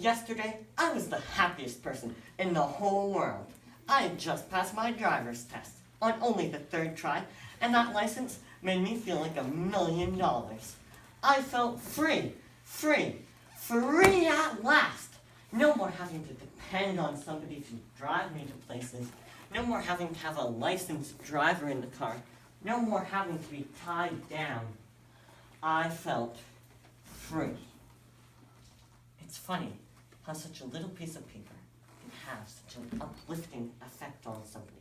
Yesterday, I was the happiest person in the whole world. I had just passed my driver's test on only the 3rd try, and that license made me feel like $1 million. I felt free at last. No more having to depend on somebody to drive me to places. No more having to have a licensed driver in the car. No more having to be tied down. I felt free. It's funny how such a little piece of paper can have such an uplifting effect on somebody.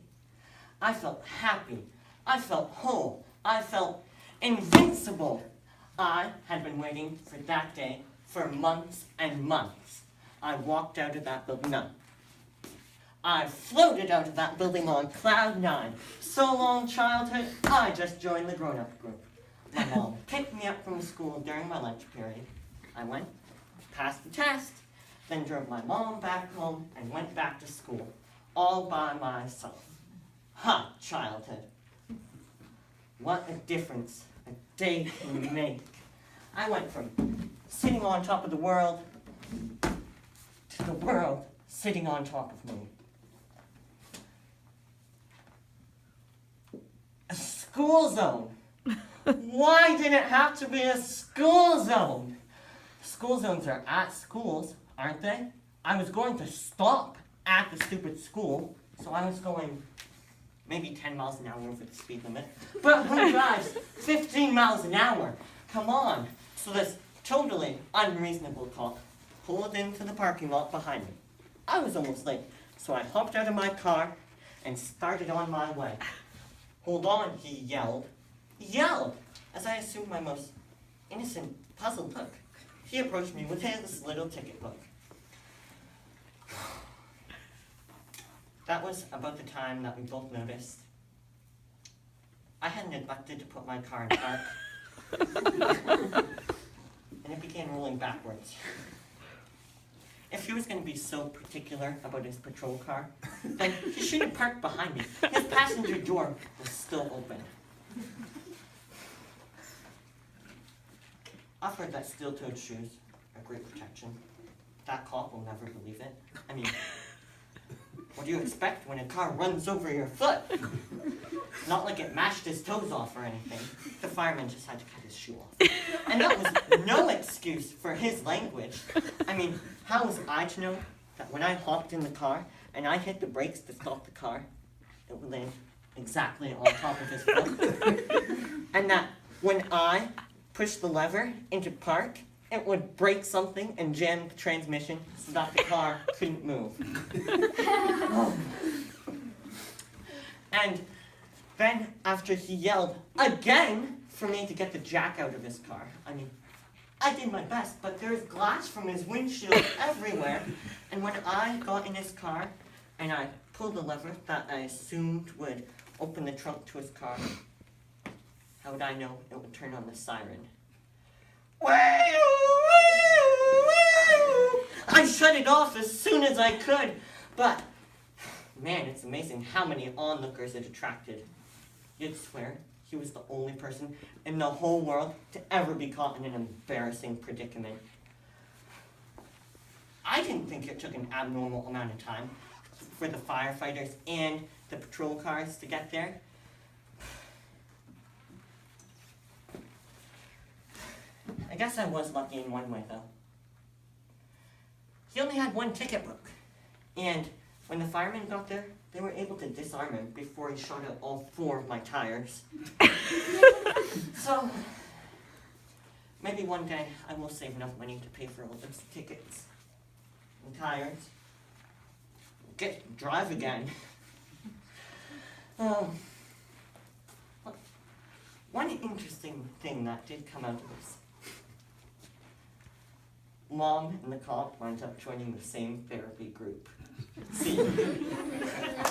I felt happy. I felt whole. I felt invincible. I had been waiting for that day for months and months. I walked out of that building. No. I floated out of that building on cloud 9. So long, childhood, I just joined the grown-up group. My mom picked me up from school during my lunch period. I went, passed the test, then drove my mom back home and went back to school, all by myself. Ha, childhood. What a difference a day can make. I went from sitting on top of the world to the world sitting on top of me. A school zone. Why did it have to be a school zone? School zones are at schools, aren't they? I was going to stop at the stupid school, so I was going maybe 10 miles an hour over the speed limit. But who drives 15 miles an hour? Come on. So this totally unreasonable cop pulled into the parking lot behind me. I was almost late, so I hopped out of my car and started on my way. Hold on, he yelled. He yelled, as I assumed my most innocent, puzzled look. He approached me with his little ticket book. That was about the time that we both noticed I had neglected to put my car in park, and it began rolling backwards. If he was going to be so particular about his patrol car, then he should have parked behind me. His passenger door was still open. I've heard that steel-toed shoes are great protection. That cop will never believe it. I mean, what do you expect when a car runs over your foot? Not like it mashed his toes off or anything. The fireman just had to cut his shoe off. And that was no excuse for his language. I mean, how was I to know that when I hopped in the car and I hit the brakes to stop the car, it would land exactly on top of his foot? And that when I pushed the lever into park, it would break something and jam the transmission so that the car couldn't move. And then after he yelled again for me to get the jack out of his car, I mean, I did my best, but there's glass from his windshield everywhere. And when I got in his car and I pulled the lever that I assumed would open the trunk to his car, how would I know it would turn on the siren? I shut it off as soon as I could, but man, it's amazing how many onlookers it attracted. You'd swear he was the only person in the whole world to ever be caught in an embarrassing predicament. I didn't think it took an abnormal amount of time for the firefighters and the patrol cars to get there. I guess I was lucky in one way, though. He only had one ticket book, and when the firemen got there, they were able to disarm him before he shot out all 4 of my tires. So, maybe one day I will save enough money to pay for all those tickets and tires. Get to drive again. One interesting thing that did come out of this. Mom and the cop wound up joining the same therapy group. See,